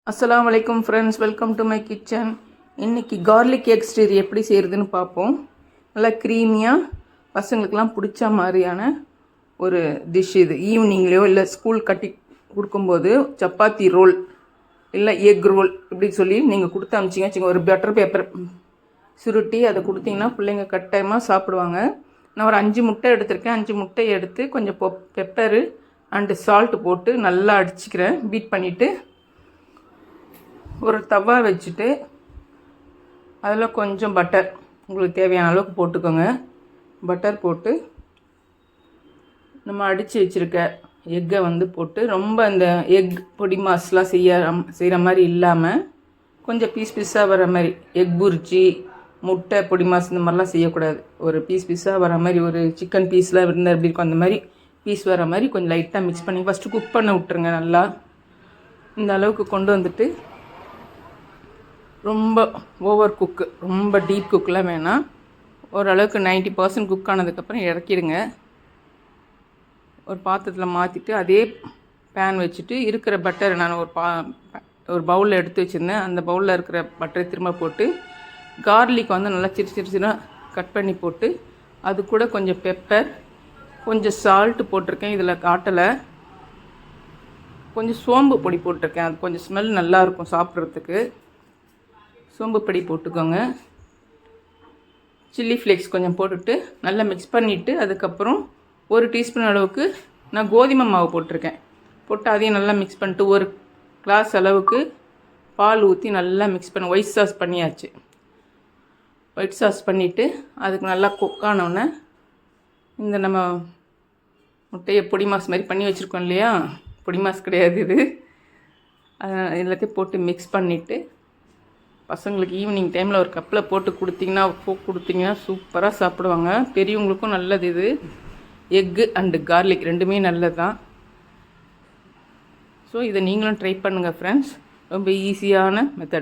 அஸ்ஸலாமு அலைக்கும் friends, welcome to my kitchen. இன்றைக்கி கார்லிக் எக் ஸ்டீர் எப்படி செய்கிறதுன்னு பார்ப்போம். நல்லா க்ரீமியாக பசங்களுக்கெலாம் பிடிச்ச மாதிரியான ஒரு டிஷ் இது. ஈவினிங்லேயோ இல்லை ஸ்கூல் கட்டி கொடுக்கும்போது சப்பாத்தி ரோல் இல்லை எக் ரோல் இப்படி சொல்லி நீங்கள் கொடுத்து அனுப்பிச்சிங்க வச்சுங்க. ஒரு பட்டர் பேப்பர் சுருட்டி அதை கொடுத்தீங்கன்னா பிள்ளைங்க கட்டாயமாக சாப்பிடுவாங்க. நான் ஒரு 5 முட்டை எடுத்திருக்கேன். 5 முட்டையை எடுத்து கொஞ்சம் பெப்பரு அண்டு சால்ட்டு போட்டு நல்லா அடிச்சுக்கிறேன். பீட் பண்ணிவிட்டு ஒரு தவா வச்சுட்டு அதில் கொஞ்சம் பட்டர் உங்களுக்கு தேவையான அளவுக்கு போட்டுக்கோங்க. பட்டர் போட்டு நம்ம அடித்து வச்சுருக்க எக்கை போட்டு ரொம்ப இந்த எக் பொடி மாஸ்லாம் செய்கிற மாதிரி இல்லாமல் கொஞ்சம் பீஸாக வர மாதிரி, எக் புர்ஜி முட்டை பொடி மாஸ் இந்த மாதிரிலாம் செய்யக்கூடாது. ஒரு பீஸாக வர மாதிரி, ஒரு சிக்கன் பீஸ்லாம் இருந்தால் எப்படி இருக்கும் அந்த மாதிரி பீஸ் வர மாதிரி கொஞ்சம் லைட்டாக மிக்ஸ் பண்ணி ஃபஸ்ட்டு குக் பண்ண விட்டுருங்க. நல்லா இந்த அளவுக்கு கொண்டு வந்துட்டு ரொம்ப ஓவர் குக்கு, ரொம்ப டீப் குக்கெலாம் வேணாம். ஓரளவுக்கு 90% குக் ஆனதுக்கப்புறம் இறக்கிடுங்க. ஒரு பாத்திரத்தில் மாற்றிட்டு அதே பேன் வச்சுட்டு இருக்கிற பட்டரை நான் ஒரு பவுலில் எடுத்து வச்சுருந்தேன். அந்த பவுலில் இருக்கிற பட்டரை திரும்ப போட்டு கார்லிக் நல்லா சின்ன கட் பண்ணி போட்டு அது கூட கொஞ்சம் பெப்பர், கொஞ்சம் சால்ட்டு போட்டிருக்கேன். இதில் காட்டலை, கொஞ்சம் சோம்பு பொடி போட்டிருக்கேன். அது கொஞ்சம் ஸ்மெல் நல்லாயிருக்கும் சாப்பிட்றதுக்கு. சோம்பு பொடி போட்டுக்கோங்க. சில்லி ஃப்ளேக்ஸ் கொஞ்சம் போட்டுட்டு நல்லா மிக்ஸ் பண்ணிவிட்டு அதுக்கப்புறம் 1 டீஸ்பூன் அளவுக்கு நான் கோதுமை மாவு போட்டிருக்கேன். போட்டு அதையும் நல்லா மிக்ஸ் பண்ணிட்டு 1 கிளாஸ் அளவுக்கு பால் ஊற்றி நல்லா மிக்ஸ் பண்ணி ஒயிட் சாஸ் பண்ணியாச்சு. ஒயிட் சாஸ் பண்ணிவிட்டு அதுக்கு நல்லா குக் ஆனோடனே இந்த நம்ம முட்டையை பொடி மாஸ் மாதிரி பண்ணி வச்சுருக்கோம் இல்லையா, பொடி மாஸ் கிடையாது இது, எல்லாத்தையும் போட்டு மிக்ஸ் பண்ணிவிட்டு பசங்களுக்கு ஈவினிங் டைமில் ஒரு கப்பில் போட்டு கொடுத்தீங்கன்னா சூப்பராக சாப்பிடுவாங்க. பெரியவங்களுக்கும் நல்லது இது. எக்கு அண்டு கார்லிக் ரெண்டுமே நல்லது தான். ஸோ இதை நீங்களும் ட்ரை பண்ணுங்கள் ஃப்ரெண்ட்ஸ். ரொம்ப ஈஸியான மெத்தட்.